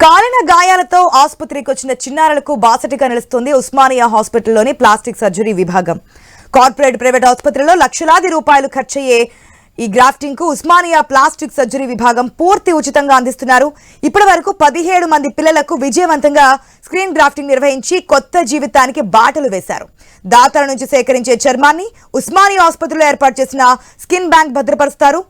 కాలిన గాయాలతో ఆసుపత్రికి వచ్చిన చిన్నారులకు బాసటిగా నిలుస్తుంది ఉస్మానియా హాస్పిటల్లోని ప్లాస్టిక్ సర్జరీ విభాగం. కార్పొరేట్ ప్రైవేట్ ఆసుపత్రిలో లక్షలాది రూపాయలు ఖర్చయ్యే ఈ గ్రాఫ్టింగ్ కు ఉస్మానియా ప్లాస్టిక్ సర్జరీ విభాగం పూర్తి ఉచితంగా అందిస్తున్నారు. ఇప్పటి వరకు 17 మంది పిల్లలకు విజయవంతంగా స్క్రీన్ గ్రాఫ్టింగ్ నిర్వహించి కొత్త జీవితానికి బాటలు వేశారు. దాతల నుంచి సేకరించే చర్మాన్ని ఉస్మానియా ఆసుపత్రిలో ఏర్పాటు చేసిన స్కిన్ బ్యాంక్ భద్రపరుస్తారు.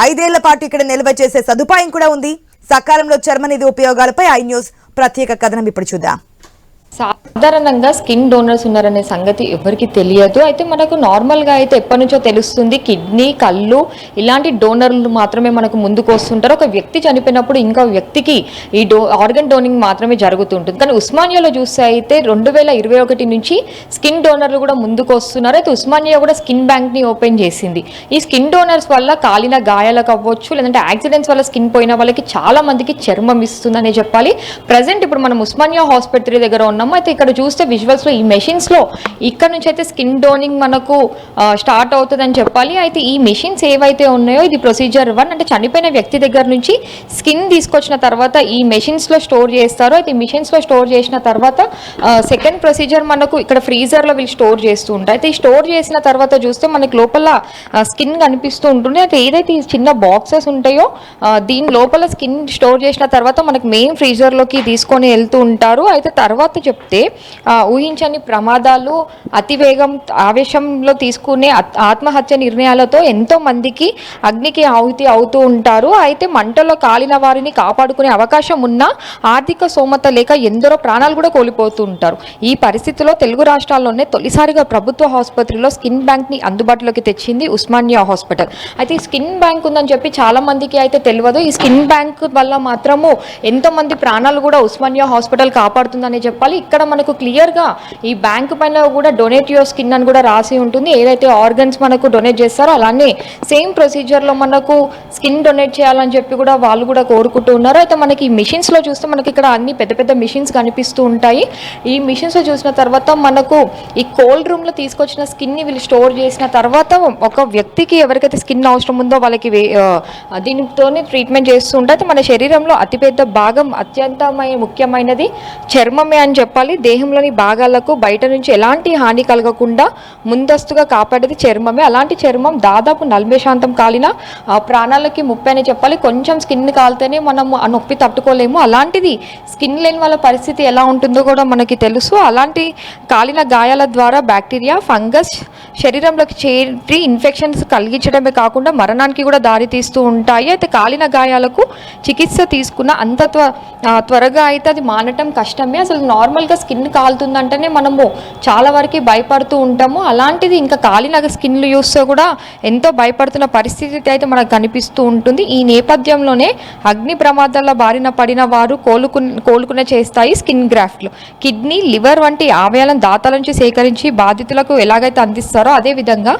5 ఏళ్ల పాటు ఇక్కడ నిల్వ చేసే సదుపాయం కూడా ఉంది. సకాలంలో చర్మనిధి ఉపయోగాలపై ఐ న్యూస్ ప్రత్యేక కథనం ఇప్పుడు చూద్దాం. సాధారణంగా స్కిన్ డోనర్స్ ఉన్నారనే సంగతి ఎవరికి తెలియదు. అయితే మనకు నార్మల్గా అయితే ఎప్పటి నుంచో తెలుస్తుంది కిడ్నీ, కళ్ళు ఇలాంటి డోనర్లు మాత్రమే మనకు ముందుకు వస్తుంటారు. ఒక వ్యక్తి చనిపోయినప్పుడు ఇంకా వ్యక్తికి ఈ ఆర్గన్ డోనింగ్ మాత్రమే జరుగుతుంటుంది. కానీ ఉస్మానియాలో చూస్తే అయితే 2021 నుంచి స్కిన్ డోనర్లు కూడా ముందుకు వస్తున్నారు. అయితే ఉస్మానియా కూడా స్కిన్ బ్యాంక్ని ఓపెన్ చేసింది. ఈ స్కిన్ డోనర్స్ వల్ల కాలిన గాయాలకు అవ్వచ్చు, లేదంటే యాక్సిడెంట్స్ వల్ల స్కిన్ పోయిన వాళ్ళకి చాలా మందికి చర్మం ఇస్తుందనే చెప్పాలి. ప్రజెంట్ ఇప్పుడు మనం ఉస్మానియా హాస్పిటల్ దగ్గర ఉన్నాము. అయితే ఇక్కడ చూస్తే విజువల్స్ లో ఈ మెషిన్స్ లో ఇక్కడ నుంచి అయితే స్కిన్ డోనింగ్ మనకు స్టార్ట్ అవుతుందని చెప్పాలి. అయితే ఈ మెషిన్స్ ఏవైతే ఉన్నాయో ఇది ప్రొసీజర్ 1, అంటే చనిపోయిన వ్యక్తి దగ్గర నుంచి స్కిన్ తీసుకొచ్చిన తర్వాత ఈ మెషిన్స్ లో స్టోర్ చేస్తారు. అయితే ఈ మెషిన్స్ లో స్టోర్ చేసిన తర్వాత సెకండ్ ప్రొసీజర్ మనకు ఇక్కడ ఫ్రీజర్ లో వీళ్ళు స్టోర్ చేస్తూ ఉంటారు. అయితే ఈ స్టోర్ చేసిన తర్వాత చూస్తే మనకి లోపల స్కిన్ కనిపిస్తూ ఉంటుంది. అయితే ఏదైతే ఈ చిన్న బాక్సెస్ ఉంటాయో దీని లోపల స్కిన్ స్టోర్ చేసిన తర్వాత మనకి మెయిన్ ఫ్రీజర్ లోకి తీసుకొని వెళ్తూ ఉంటారు. అయితే తర్వాత చెప్తే ఊహించని ప్రమాదాలు, అతివేగం, ఆవేశంలో తీసుకునే ఆత్మహత్య నిర్ణయాలతో ఎంతో మందికి అగ్నికి ఆహుతి అవుతూ ఉంటారు. అయితే మంటలో కాలిన వారిని కాపాడుకునే అవకాశం ఉన్నా ఆర్థిక స్తోమత లేక ఎందరో ప్రాణాలు కూడా కోల్పోతూ ఉంటారు. ఈ పరిస్థితిలో తెలుగు రాష్ట్రాల్లోనే తొలిసారిగా ప్రభుత్వ ఆసుపత్రిలో స్కిన్ బ్యాంక్ ని అందుబాటులోకి తెచ్చింది ఉస్మానియా హాస్పిటల్. అయితే ఈ స్కిన్ బ్యాంక్ ఉందని చెప్పి చాలా మందికి అయితే తెలియదు. ఈ స్కిన్ బ్యాంక్ వల్ల మాత్రము ఎంతో మంది ప్రాణాలు కూడా ఉస్మానియా హాస్పిటల్ కాపాడుతుందనే చెప్పాలి. ఇక్కడ మనకు క్లియర్ గా ఈ బ్యాంక్ పైన కూడా డొనేట్ యువర్ స్కిన్ అని కూడా రాసి ఉంటుంది. ఏదైతే ఆర్గన్స్ మనకు డొనేట్ చేస్తారో అలానే సేమ్ ప్రొసీజర్ లో మనకు స్కిన్ డొనేట్ చేయాలని చెప్పి కూడా వాళ్ళు కూడా కోరుకుంటూ ఉన్నారు. అయితే మనకి ఈ మిషన్స్ లో చూస్తే మనకి ఇక్కడ అన్ని పెద్ద పెద్ద మిషన్స్ కనిపిస్తూ ఉంటాయి. ఈ మిషన్స్ లో చూసిన తర్వాత మనకు ఈ కోల్డ్ రూమ్ లో తీసుకొచ్చిన స్కిన్ ని వీళ్ళు స్టోర్ చేసిన తర్వాత ఒక వ్యక్తికి ఎవరికైతే స్కిన్ అవసరం ఉందో వాళ్ళకి దీనితోనే ట్రీట్మెంట్ చేస్తూ ఉంటారు. మన శరీరంలో అతిపెద్ద భాగం, అత్యంత ముఖ్యమైనది చర్మమే అని చెప్పాలి. దేహంలోని భాగాలకు బయట నుంచి ఎలాంటి హాని కలగకుండా ముందస్తుగా కాపాడేది చర్మమే. అలాంటి చర్మం దాదాపు 40% కాలిన ప్రాణాలకి ముప్పై అని చెప్పాలి. కొంచెం స్కిన్ కాలితేనే మనం ఆ నొప్పి తట్టుకోలేము. అలాంటిది స్కిన్ లేని వాళ్ళ పరిస్థితి ఎలా ఉంటుందో కూడా మనకి తెలుసు. అలాంటి కాలిన గాయాల ద్వారా బ్యాక్టీరియా, ఫంగస్ శరీరంలోకి చేరి ఇన్ఫెక్షన్స్ కలిగించడమే కాకుండా మరణానికి కూడా దారితీస్తూ ఉంటాయి. అయితే కాలిన గాయాలకు చికిత్స తీసుకున్న అంత త్వరగా అయితే అది మానటం కష్టమే. అసలు నార్మల్గా స్కిన్ కాలుతుందంటేనే మనము చాలా వరకు భయపడుతూ ఉంటాము. అలాంటిది ఇంకా కాలిన స్కిన్లు చూస్తే కూడా ఎంతో భయపడుతున్న పరిస్థితి అయితే మనకు కనిపిస్తూ ఉంటుంది. ఈ నేపథ్యంలోనే అగ్ని ప్రమాదాల బారిన పడిన వారు కోలుకునే చేస్తాయి స్కిన్ గ్రాఫ్ట్లు. కిడ్నీ, లివర్ వంటి అవయవాలను దాతల నుంచి సేకరించి బాధితులకు ఎలాగైతే అందిస్తారో అదేవిధంగా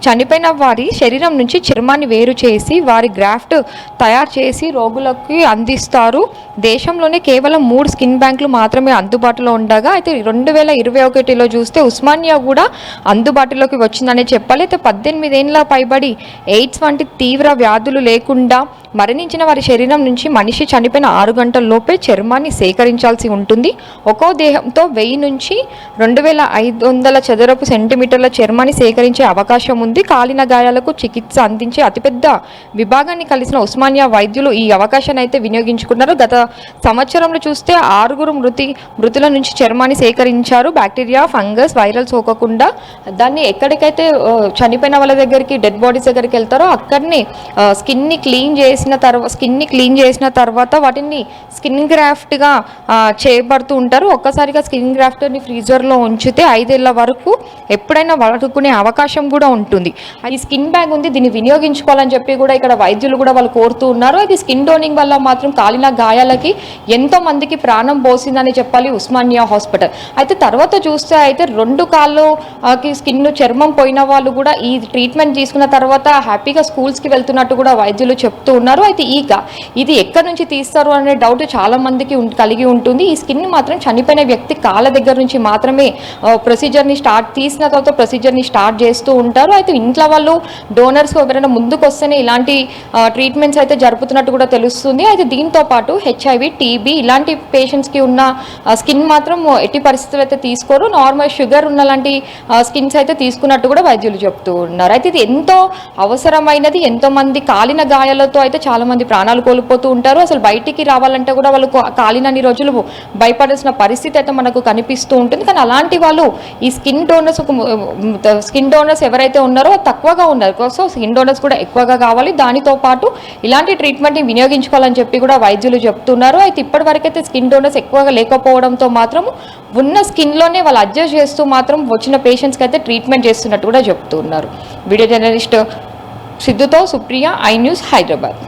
చనిపోయిన వారి శరీరం నుంచి చర్మాన్ని వేరు చేసి వారి గ్రాఫ్ట్ తయారు చేసి రోగులకు అందిస్తారు. దేశంలోనే కేవలం 3 స్కిన్ బ్యాంకులు మాత్రమే అందుబాటులో ఉండగా అయితే 2021లో చూస్తే ఉస్మానియా కూడా అందుబాటులోకి వచ్చిందనే చెప్పాలి. అయితే 18 ఏళ్ల పైబడి ఎయిడ్స్ వంటి తీవ్ర వ్యాధులు లేకుండా మరణించిన వారి శరీరం నుంచి మనిషి చనిపోయిన 6 గంటల లోపే చర్మాన్ని సేకరించాల్సి ఉంటుంది. ఒక్కో దేహంతో 1000 నుంచి 2500 చదరపు సెంటీమీటర్ల చర్మాన్ని సేకరించే అవకాశం ఉంది. కాలిన గాయాలకు చికిత్స అందించే అతిపెద్ద విభాగాన్ని కలిసిన ఉస్మానియా వైద్యులు ఈ అవకాశాన్ని అయితే వినియోగించుకున్నారు. గత సంవత్సరంలో చూస్తే 6 మృతుల నుంచి చర్మాన్ని సేకరించారు. బ్యాక్టీరియా, ఫంగస్, వైరల్ సోకకుండా దాన్ని ఎక్కడికైతే చనిపోయిన వాళ్ళ దగ్గరికి, డెడ్ బాడీస్ దగ్గరికి వెళ్తారో అక్కడిని స్కిన్ని క్లీన్ చేసిన తర్వాత వాటిని స్కిన్ గ్రాఫ్ట్గా చేయబడుతూ ఉంటారు. ఒక్కసారిగా స్కిన్ గ్రాఫ్ట్ని ఫ్రీజర్లో ఉంచితే 5 ఏళ్ల వరకు ఎప్పుడైనా వాడుకునే అవకాశం కూడా ఉంటుంది. ఈ స్కిన్ బ్యాంక్ ఉంది, దీన్ని వినియోగించుకోవాలని చెప్పి కూడా ఇక్కడ వైద్యులు కూడా వాళ్ళు కోరుతూ ఉన్నారు. ఇది స్కిన్ డోనింగ్ వల్ల మాత్రం కాలిన గాయాలకి ఎంతో మందికి ప్రాణం పోసిందని చెప్పాలి ఉస్మానియా ఉస్మానియా హాస్పిటల్. అయితే తర్వాత చూస్తే అయితే 2 కాళ్ళకి స్కిన్ చర్మం పోయిన వాళ్ళు కూడా ఈ ట్రీట్మెంట్ తీసుకున్న తర్వాత హ్యాపీగా స్కూల్స్కి వెళ్తున్నట్టు కూడా వైద్యులు చెప్తూ ఉన్నారు. అయితే ఇది ఎక్కడి నుంచి తీస్తారు అనే డౌట్ చాలా మందికి కలిగి ఉంటుంది. ఈ స్కిన్ మాత్రం చనిపోయిన వ్యక్తి కాళ్ళ దగ్గర నుంచి మాత్రమే ప్రొసీజర్ని తీసిన తర్వాత ప్రొసీజర్ని స్టార్ట్ చేస్తూ ఉంటారు. అయితే ఇంట్లో వాళ్ళు డోనర్స్ ఎవరైనా ముందుకు వస్తేనే ఇలాంటి ట్రీట్మెంట్స్ అయితే జరుపుతున్నట్టు కూడా తెలుస్తుంది. అయితే దీంతో పాటు HIV, TB ఇలాంటి పేషెంట్స్కి ఉన్న స్కిన్ మాత్రం ఎట్టి పరిస్థితులు అయితే తీసుకోరు. నార్మల్ షుగర్ ఉన్న లాంటి స్కిన్స్ అయితే తీసుకున్నట్టు కూడా వైద్యులు చెప్తూ ఉన్నారు. అయితే ఇది ఎంతో అవసరమైనది. ఎంతో మంది కాలిన గాయాలతో అయితే చాలా మంది ప్రాణాలు కోల్పోతూ ఉంటారు. అసలు బయటికి రావాలంటే కూడా వాళ్ళు కాలినన్ని రోజులు భయపడాల్సిన పరిస్థితి అయితే మనకు కనిపిస్తూ ఉంటుంది. కానీ అలాంటి వాళ్ళు ఈ స్కిన్ డోనర్స్ ఎవరైతే ఉన్నారో తక్కువగా ఉన్నారు. సో స్కిన్ డోనర్స్ కూడా ఎక్కువగా కావాలి. దానితో పాటు ఇలాంటి ట్రీట్మెంట్ని వినియోగించుకోవాలని చెప్పి కూడా వైద్యులు చెప్తున్నారు. అయితే ఇప్పటి వరకైతే స్కిన్ డోనర్స్ ఎక్కువగా లేకపోవడంతో మాత్రం ఉన్న స్కిన్లోనే వాళ్ళు అడ్జస్ట్ చేస్తూ మాత్రం వచ్చిన పేషెంట్స్కి అయితే ట్రీట్మెంట్ చేస్తున్నట్టు కూడా చెప్తున్నారు. వీడియో జర్నలిస్ట్ సిద్ధుతో సుప్రియ, ఐ న్యూస్, హైదరాబాద్.